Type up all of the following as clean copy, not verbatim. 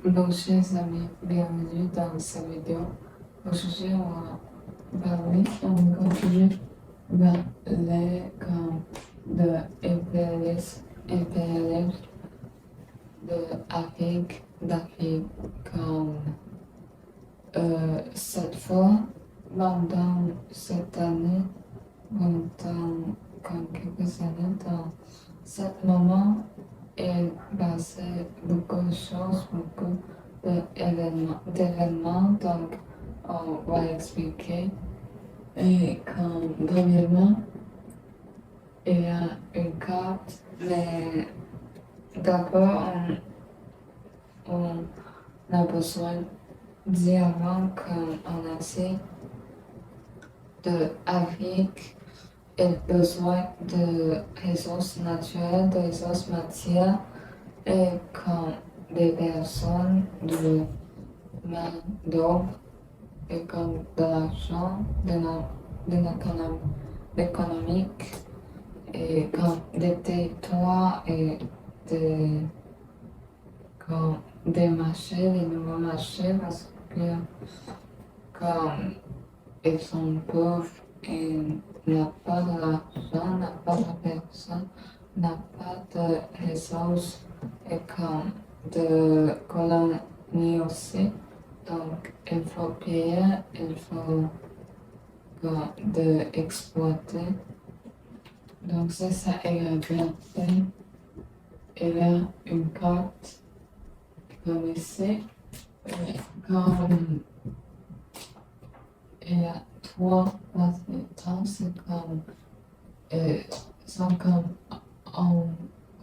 Donc, chers amis, bienvenue dans cette vidéo. Aujourd'hui, on va parler, on va continuer les camps de impérialisme d'Afrique comme cette fois, pendant cette année, comme quelques années, dans ce moment, il passait beaucoup de choses, beaucoup d'événements, donc on va expliquer. Et comme premièrement, il y a une carte, mais d'abord on a besoin d'avant qu'on a dit de Afrique et besoin de ressources naturelles, de ressources matières et comme des personnes de main d'œuvre et comme de l'argent, l'économique et comme des territoires et des, comme des marchés, des nouveaux marchés parce que comme ils sont pauvres et n'a pas d'argent, n'a pas de personne, n'a pas de ressources et comme de colonies aussi. Donc, il faut payer, il faut de exploiter. Donc, c'est ça, il y a bien fait. Il y a une carte comme ici. Comme il y a trois places de temps, c'est comme, sont comme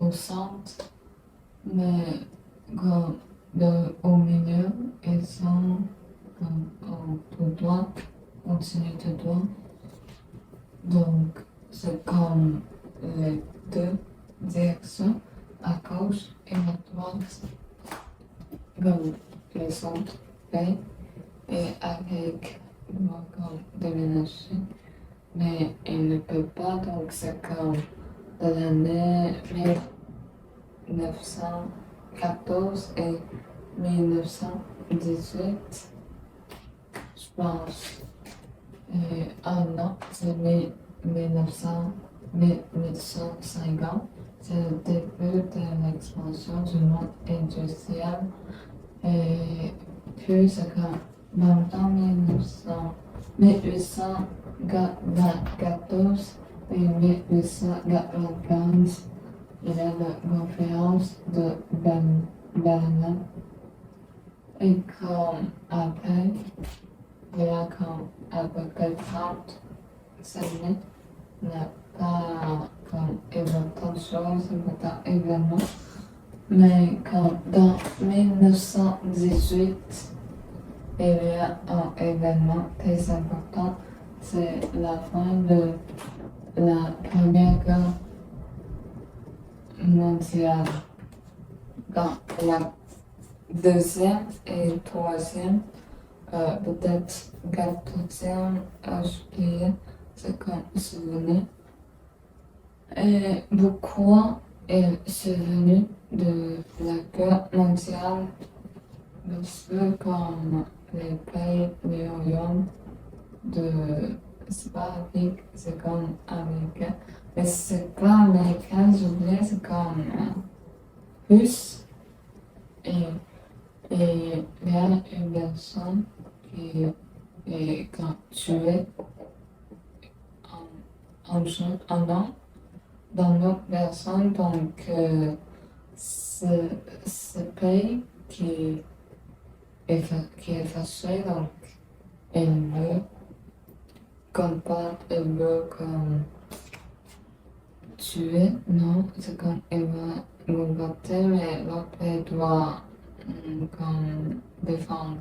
au centre, mais comme au milieu, ils sont comme tout droit, continue tout droit. Donc, c'est comme les deux directions, à gauche et à droite, comme le centre B, et avec comme déménager. Mais il ne peut pas, donc c'est comme de l'année 1914 et 1918, je pense. Non, c'est 1950. C'est le début de l'expansion du monde industriel. Et puis, c'est comme maintenant 1814 et 1895, il y a la conférence de Berlin. Et comme après, il y a comme à peu près 30 années, il n'y a pas comme événement de choses, événement. Mais comme dans 1918, il y a un événement très important, c'est la fin de la Première Guerre mondiale. Dans la deuxième et troisième, peut-être quatorzième, juillet, c'est comme souvenir. Et pourquoi est survenu de la guerre mondiale? Parce que comme les pays, les royaumes c'est pas Afrique, c'est comme américain. Mais c'est pas américain, j'oublie, c'est comme russe. Et il y a une personne qui est quand tuée en an dans notre personne. Donc, ce pays qui est fâché, donc il veut combattre, il veut comme tuer, non, c'est comme il va combattre, mais l'autre pays doit comme défendre.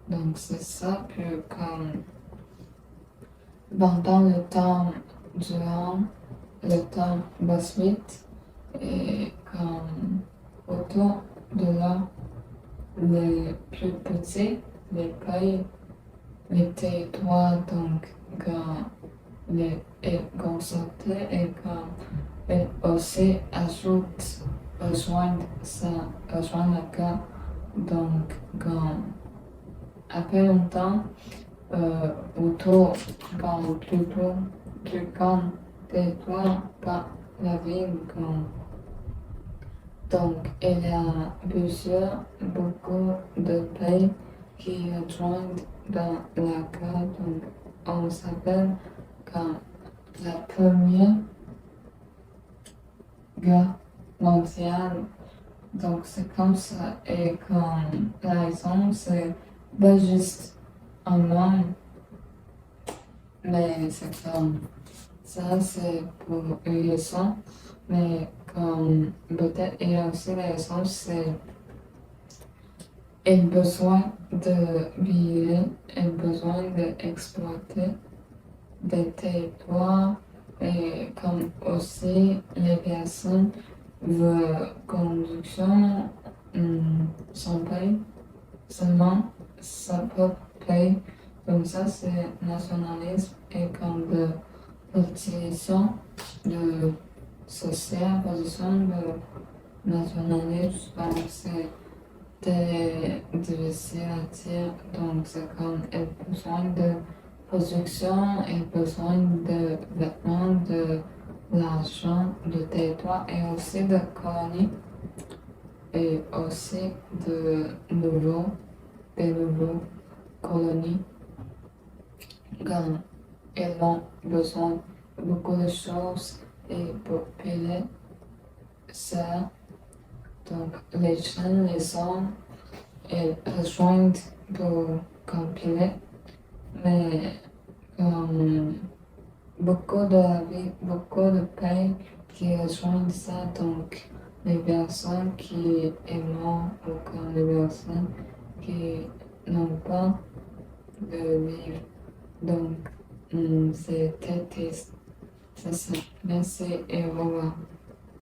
Donc c'est ça, puis comme pendant le temps durant le temps passe vite, et comme autour de là, les plus petits, les pays, les territoires, donc quand les est concentré et quand elle aussi ajoute rejoindre la carte Donc, après longtemps, autour, plutôt, plus grand territoire par la ville. Donc, il y a beaucoup de pays qui rejoignent dans la guerre. Donc, on s'appelle comme la première guerre mondiale. Donc, c'est comme ça. Et comme la raison, c'est pas juste un nom, mais c'est comme ça, c'est pour une raison. Mais comme peut-être il y a aussi la raison, c'est le besoin de vivre, le besoin d'exploiter des territoires et comme aussi les personnes veulent construction son pays, seulement sa propre pays. Donc ça c'est nationalisme et comme de l'utilisation de social, position de nationalisme, donc c'est des difficile à dire. Donc c'est comme elle a besoin de production et besoin de vêtements, de l'argent, de territoire et aussi de colonies et aussi des nouveaux colonies comme ils ont besoin de beaucoup de choses et pour payer ça. Donc les jeunes, les hommes, ils rejoignent pour compiler, mais comme beaucoup de pays qui rejoignent ça, donc les personnes qui aiment ou comme les personnes qui n'ont pas de vivre. Donc, c'est très triste. C'est ça. Merci et au revoir.